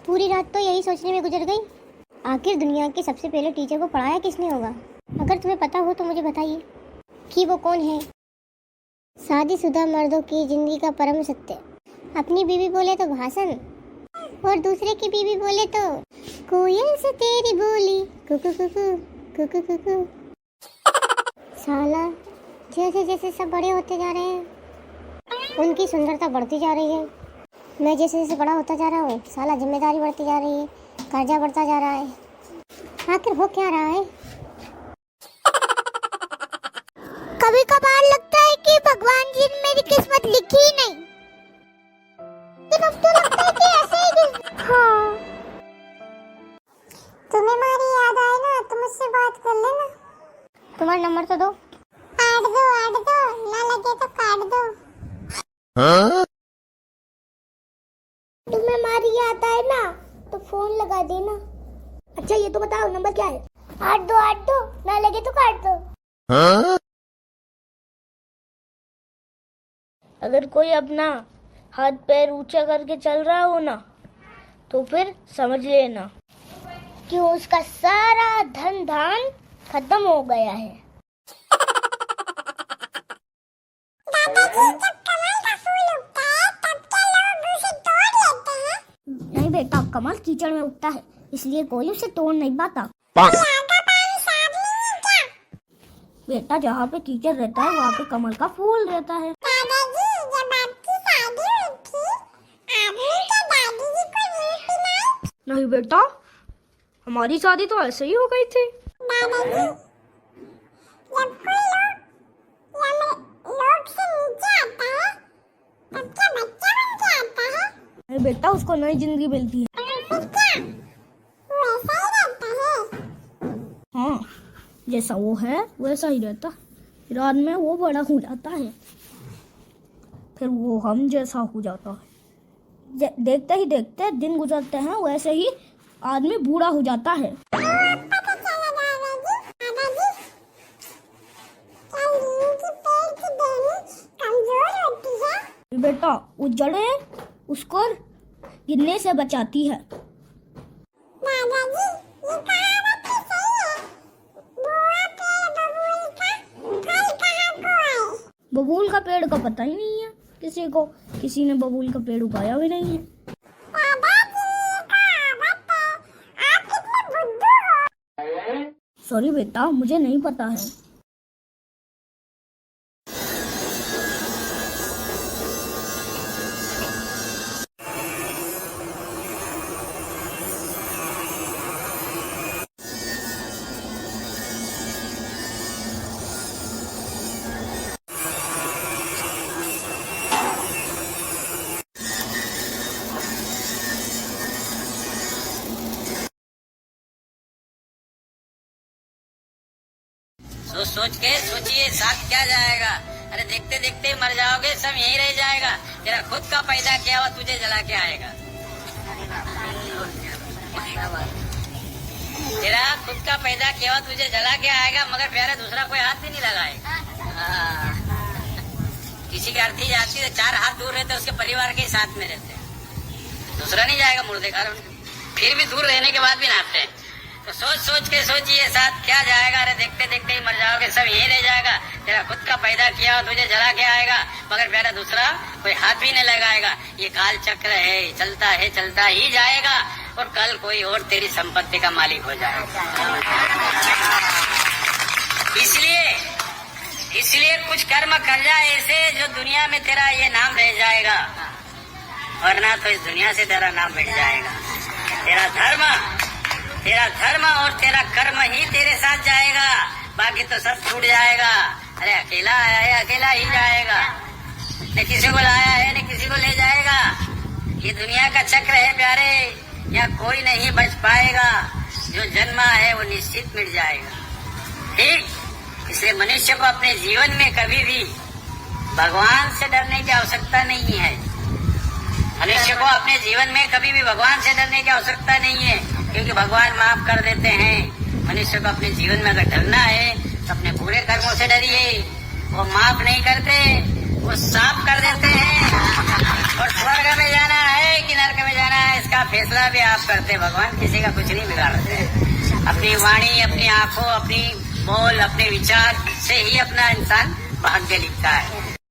पूरी रात तो यही सोचने में गुजर गई, आखिर दुनिया के सबसे पहले टीचर को पढ़ाया किसने होगा। अगर तुम्हें पता हो तो मुझे बताइए कि वो कौन है। शादीशुदा मर्दों की जिंदगी का परम सत्य, अपनी बीवी बोले तो भाषण और दूसरे की बीवी बोले तो कोयल से तेरी बोली कुकू कुकू कुकू कुकू। साला जैसे जैसे सब बड़े होते जा रहे हैं उनकी सुंदरता बढ़ती जा रही है। मैं जैसे जैसे बड़ा होता जा रहा हूँ साला जिम्मेदारी बढ़ती जा रही है, कर्जा बढ़ता जा रहा है। आखिर हो क्या रहा है। कभी कभार लगता है कि भगवान जी ने मेरी किस्मत लिखी ही नहीं, लेकिन अब तो लगता है कि ऐसे ही हाँ। तुम्हें हमारी याद आए ना तो मुझसे बात कर लेना। तुम्हारा नंबर तो दो। आड़ दो ना लगे तो काट दो। हाँ? तुम्हें हमारी याद आए ना तो फोन लगा देना। अच्छा ये तो बताओ नंबर क्या है। 8282 ना लगे तो काट दो। हाँ? अगर कोई अपना हाथ पैर ऊंचा करके चल रहा हो ना तो फिर समझ लेना कि उसका सारा धन धान खत्म हो गया है। नहीं बेटा, कमल कीचड़ में उगता है इसलिए कोई उसे तोड़ नहीं पाता। बेटा जहाँ पे कीचड़ रहता है वहाँ पे कमल का फूल रहता है। नहीं बेटा, हमारी शादी तो ऐसे ही हो गई थी। नहीं बेटा, उसको नई जिंदगी मिलती है। हाँ, जैसा वो है वैसा ही रहता। फिर बाद में वो बड़ा हो जाता है, फिर वो हम जैसा हो जाता है। देखते ही देखते दिन गुजरते हैं वैसे ही आदमी बूढ़ा हो जाता है। बेटा वो जड़ें उसको गिरने से बचाती है। बबूल का पेड़ का पता ही नहीं है किसी को, किसी ने बबूल का पेड़ उगाया भी नहीं है। सॉरी बेटा, मुझे नहीं पता है। सोच के सोचिए साथ क्या जाएगा। अरे देखते देखते मर जाओगे, सब यहीं रह जाएगा। तेरा खुद का पैदा किया हुआ तुझे जला के आएगा। तेरा खुद का पैदा किया हुआ तुझे जला के आएगा, मगर प्यारे दूसरा कोई हाथ भी नहीं लगाएगा। किसी की अर्थी जाती है 4 हाथ दूर रहते, उसके परिवार के साथ में रहते, दूसरा नहीं जाएगा मुर्दे कारण। फिर भी दूर रहने के बाद भी नापते हैं। तो सोच सोच के सोचिए साथ क्या जाएगा। अरे देखते देखते ही मर जाओगे, सब यही रह जाएगा। तेरा खुद का पैदा किया और तुझे जला के आएगा, मगर प्यारा दूसरा कोई हाथ भी नहीं लगाएगा। ये काल चक्र है, चलता ही जाएगा और कल कोई और तेरी संपत्ति का मालिक हो जाएगा। इसलिए कुछ कर्म कर जा ऐसे जो दुनिया में तेरा ये नाम रह जाएगा, वरना तो इस दुनिया से तेरा नाम मिट जाएगा। तेरा धर्म और तेरा कर्म ही तेरे साथ जाएगा, बाकी तो सब छूट जाएगा। अरे अकेला आया है, अकेला ही जाएगा, न किसी को लाया है न किसी को ले जाएगा। ये दुनिया का चक्र है प्यारे, यहाँ कोई नहीं बच पाएगा। जो जन्मा है वो निश्चित मिट जाएगा। ठीक, इसलिए मनुष्य को अपने जीवन में कभी भी भगवान से डरने की आवश्यकता नहीं है। मनुष्य को अपने जीवन में कभी भी भगवान से डरने की आवश्यकता नहीं है, क्योंकि भगवान माफ कर देते हैं। मनुष्य को अपने जीवन में अगर डरना है तो अपने बुरे कर्मों से डरिए, वो माफ नहीं करते। वो साफ कर देते हैं। और स्वर्ग में जाना है कि नरक में जाना है, इसका फैसला भी आप करते हैं। भगवान किसी का कुछ नहीं बिगाड़ते। अपनी वाणी, अपनी आंखों, अपनी बोल, अपने विचार से ही अपना इंसान भाग्य लिखता है।